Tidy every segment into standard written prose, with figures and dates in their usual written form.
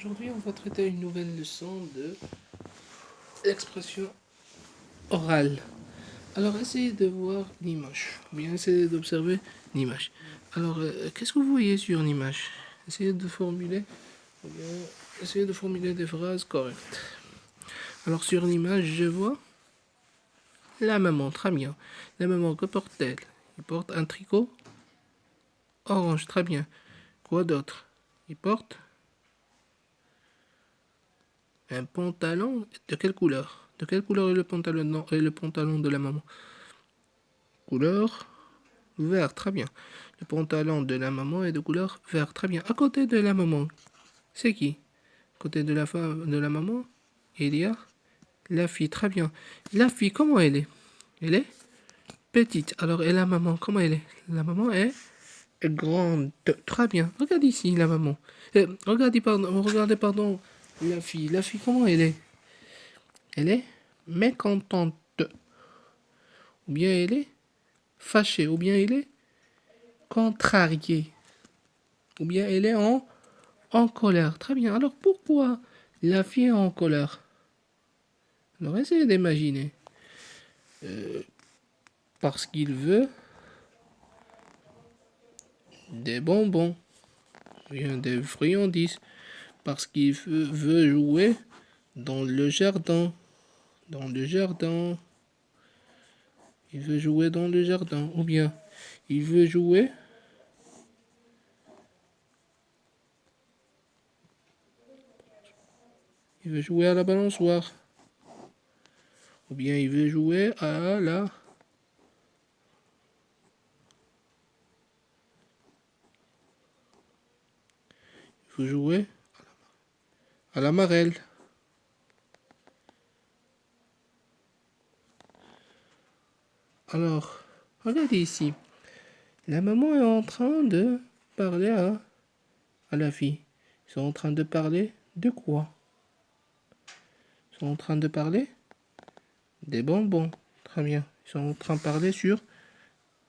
Aujourd'hui, on va traiter une nouvelle leçon de l'expression orale. Alors, essayez de voir l'image, ou bien essayez d'observer l'image. Alors, qu'est-ce que vous voyez sur l'image? Essayez de formuler, ou bien essayez de formuler des phrases correctes. Alors, sur l'image, je vois la maman, très bien. La maman, que porte-t-elle? Elle porte un tricot orange, très bien. Quoi d'autre? Il porte un pantalon de quelle couleur? De quelle couleur est le pantalon, non, est le pantalon de la maman? Couleur vert, très bien. Le pantalon de la maman est de couleur vert, très bien. À côté de la maman, c'est qui? À côté de la femme de la maman, il y a la fille, très bien. La fille, comment elle est? Elle est petite. Alors, et la maman, comment elle est? La maman est grande, très bien. Regarde ici, la maman. Regardez, pardon, la fille. La fille, comment elle est? Elle est mécontente. Ou bien elle est fâchée. Ou bien elle est contrariée. Ou bien elle est en colère. Très bien. Alors pourquoi la fille est en colère? Alors essayez d'imaginer. Parce qu'il veut des bonbons. Ou bien des friandises. Parce qu'il veut jouer dans le jardin. Dans le jardin. Il veut jouer dans le jardin. Ou bien il veut jouer. Il veut jouer à la balançoire. Ou bien il veut jouer à la... Il veut jouer à la marelle. Alors, regardez ici. La maman est en train de parler à la fille. Ils sont en train de parler de quoi? Ils sont en train de parler des bonbons. Très bien. Ils sont en train de parler sur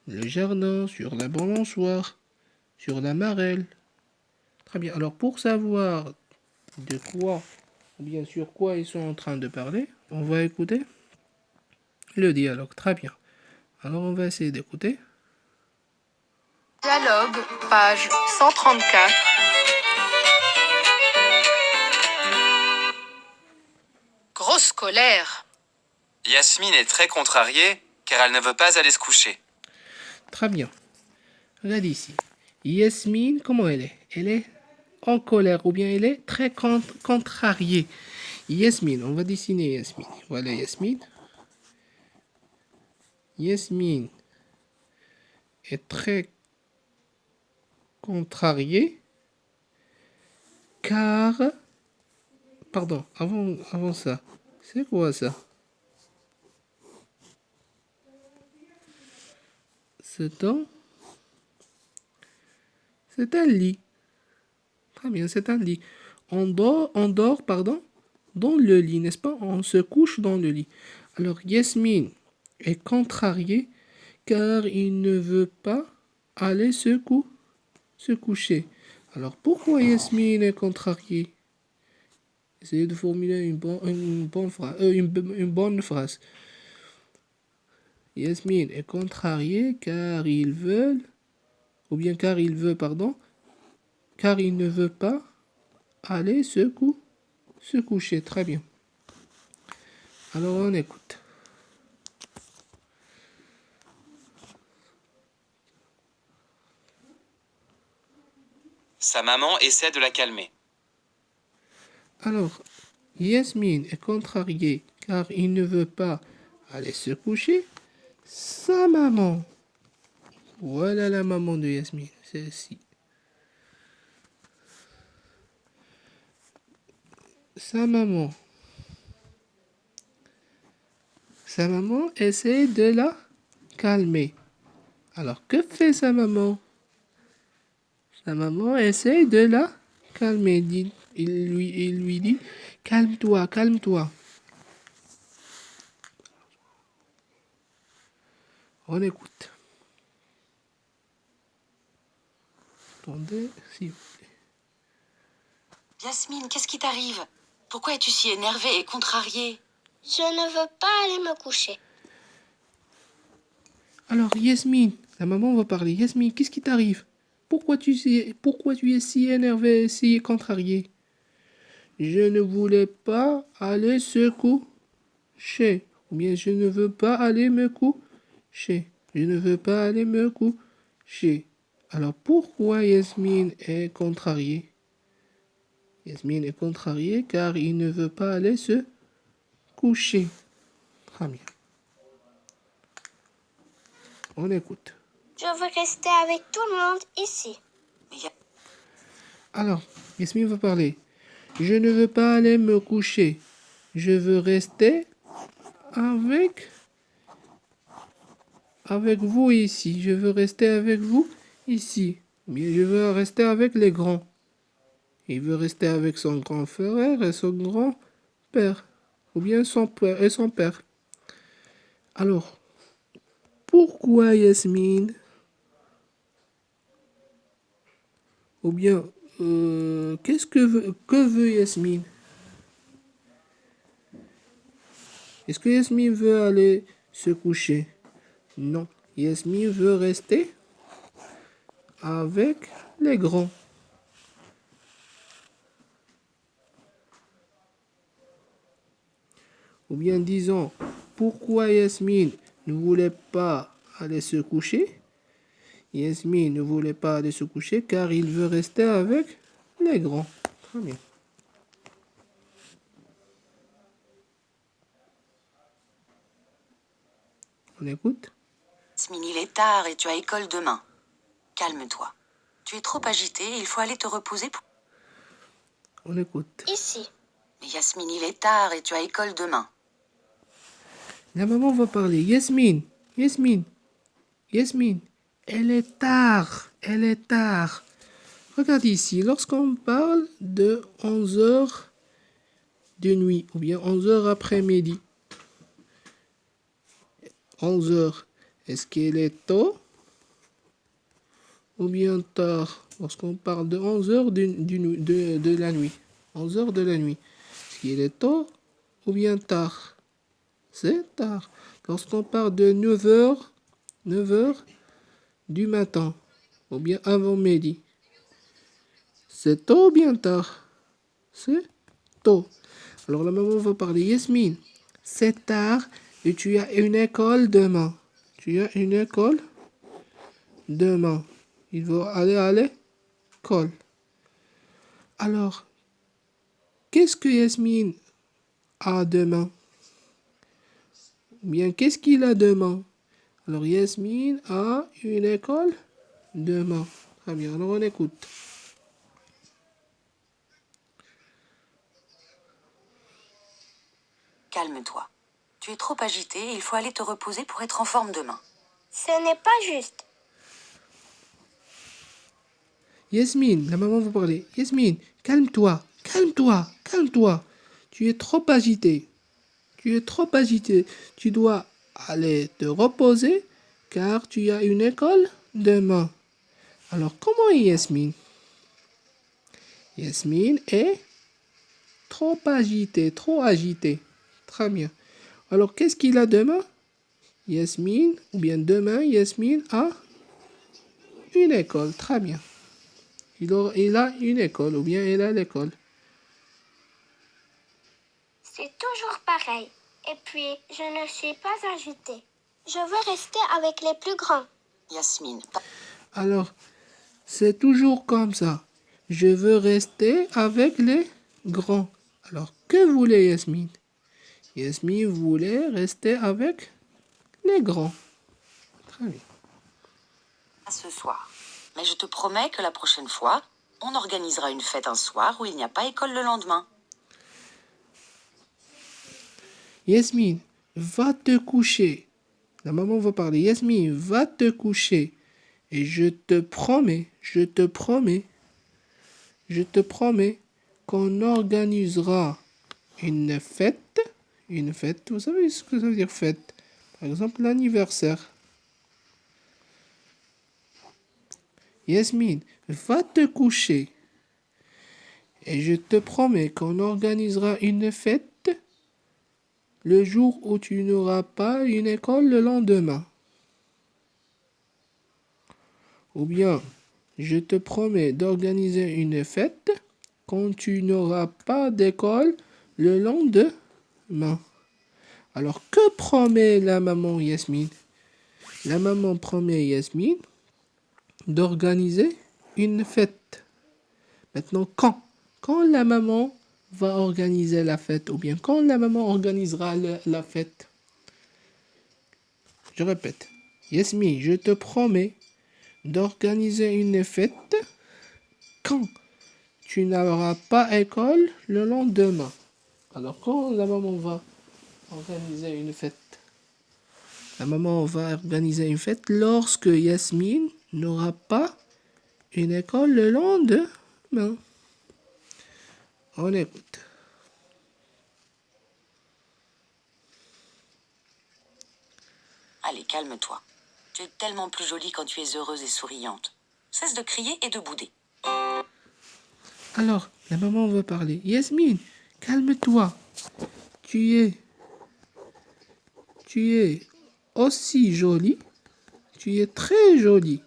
le jardin, sur la balançoire, sur la marelle. Très bien. Alors, pour savoir de quoi, ou bien sur quoi ils sont en train de parler, on va écouter le dialogue. Très bien. Alors, on va essayer d'écouter. Dialogue, page 134. Grosse colère. Yasmine est très contrariée car elle ne veut pas aller se coucher. Très bien. Regarde ici. Yasmine, comment elle est? Elle est en colère ou bien elle est très contrariée. Yasmine, on va dessiner Yasmine. Voilà Yasmine. Yasmine est très contrariée car... Pardon, avant ça. C'est quoi ça? C'est un lit. Très bien, c'est un lit. On dort, pardon, dans le lit, n'est-ce pas? On se couche dans le lit. Alors, Yasmine est contrariée car il ne veut pas aller se coucher. Alors, pourquoi Yasmine est contrariée? Essayez de formuler une bonne phrase. Yasmine est contrariée car car il veut, pardon, car il ne veut pas aller se coucher. Très bien. Alors, on écoute. Sa maman essaie de la calmer. Alors, Yasmine est contrariée car il ne veut pas aller se coucher. Sa maman. Voilà la maman de Yasmine. C'est ici. Sa maman. Sa maman essaie de la calmer. Alors, que fait sa maman? Sa maman essaie de la calmer. Il lui dit, calme-toi, calme-toi. On écoute. Attendez, si. Yasmine, qu'est-ce qui t'arrive? Pourquoi es-tu si énervée et contrariée? Je ne veux pas aller me coucher. Alors, Yasmine, la maman va parler. Yasmine, qu'est-ce qui t'arrive? Pourquoi tu es si énervée et si contrariée? Je ne voulais pas aller se coucher. Ou bien, je ne veux pas aller me coucher. Je ne veux pas aller me coucher. Alors, pourquoi Yasmine est contrariée? Yasmine est contrariée car il ne veut pas aller se coucher. Très bien. On écoute. Je veux rester avec tout le monde ici. Mais Ya- Alors, Yasmine va parler. Je ne veux pas aller me coucher. Je veux rester avec vous ici. Je veux rester avec vous ici. Mais je veux rester avec les grands. Il veut rester avec son grand frère et son grand-père. Ou bien son père et son père. Alors, pourquoi Yasmine? Ou bien, que veut Yasmine? Est-ce que Yasmine veut aller se coucher? Non. Yasmine veut rester avec les grands. Ou bien disons, pourquoi Yasmine ne voulait pas aller se coucher? Yasmine ne voulait pas aller se coucher car il veut rester avec les grands. Très bien. On écoute? Yasmine, il est tard et tu as école demain. Calme-toi. Tu es trop agitée et il faut aller te reposer. On écoute. Ici. Mais Yasmine, il est tard et tu as école demain. La maman va parler. Yasmine, Yasmine, Yasmine. Elle est tard. Elle est tard. Regarde ici. Lorsqu'on parle de 11 heures de nuit ou bien 11 heures après-midi. 11 heures. Est-ce qu'elle est tôt ou bien tard? Lorsqu'on parle de 11 heures de la nuit. 11 heures de la nuit. Est-ce qu'il est tôt ou bien tard? C'est tard. Lorsqu'on parle de 9 heures du matin ou bien avant midi. C'est tôt ou bien tard? C'est tôt. Alors la maman va parler. Yasmine, c'est tard et tu as une école demain. Tu as une école demain. Il va aller à l'école. Alors, qu'est-ce que Yasmine a demain? Ou bien, qu'est-ce qu'il a demain? Alors, Yasmine a une école demain. Très bien, alors on écoute. Calme-toi. Tu es trop agitée et il faut aller te reposer pour être en forme demain. Ce n'est pas juste. Yasmine, la maman va parler. Yasmine, calme-toi, calme-toi, calme-toi. Tu es trop agité. Tu es trop agité. Tu dois aller te reposer car tu as une école demain. Alors, comment est Yasmine? Yasmine est trop agitée, trop agitée. Très bien. Alors, qu'est-ce qu'il a demain? Yasmine, ou bien demain, Yasmine a une école. Très bien. Il a une école, ou bien elle a l'école. C'est toujours pareil. Et puis, je ne suis pas agitée. Je veux rester avec les plus grands. Yasmine, Alors, c'est toujours comme ça. Je veux rester avec les grands. Alors, que voulait Yasmine? Yasmine voulait rester avec les grands. Très bien. pas ce soir. Mais je te promets que la prochaine fois, on organisera une fête un soir où il n'y a pas école le lendemain. Yasmine, va te coucher. La maman va parler. Yasmine, va te coucher. Et je te promets, je te promets qu'on organisera une fête. Une fête, vous savez ce que ça veut dire fête? Par exemple, l'anniversaire. Yasmine, va te coucher. Et je te promets qu'on organisera une fête le jour où tu n'auras pas une école le lendemain. Ou bien, je te promets d'organiser une fête quand tu n'auras pas d'école le lendemain. Alors, que promet la maman Yasmine? La maman promet Yasmine d'organiser une fête. Maintenant, quand? Quand la maman va organiser la fête, ou bien quand la maman organisera la fête? Je répète, Yasmine, je te promets d'organiser une fête quand tu n'auras pas école le lendemain. Alors, quand la maman va organiser une fête? La maman va organiser une fête lorsque Yasmine n'aura pas une école le lendemain. On écoute. Allez, calme-toi. Tu es tellement plus jolie quand tu es heureuse et souriante. Cesse de crier et de bouder. Alors, la maman va parler. Yasmine, calme-toi. Tu es aussi jolie. Tu es très jolie.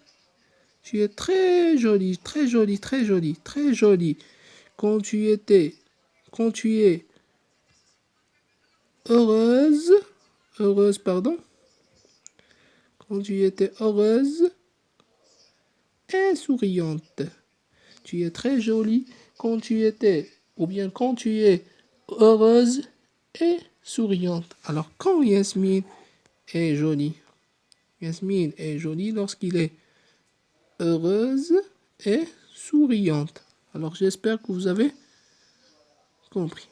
Tu es très jolie, très jolie, très jolie, très jolie. Quand tu es heureuse, quand tu étais heureuse et souriante. Tu es très jolie quand tu étais, ou bien quand tu es heureuse et souriante. Alors, quand Yasmine est jolie? Yasmine est jolie lorsqu'il est heureuse et souriante. Alors, j'espère que vous avez compris.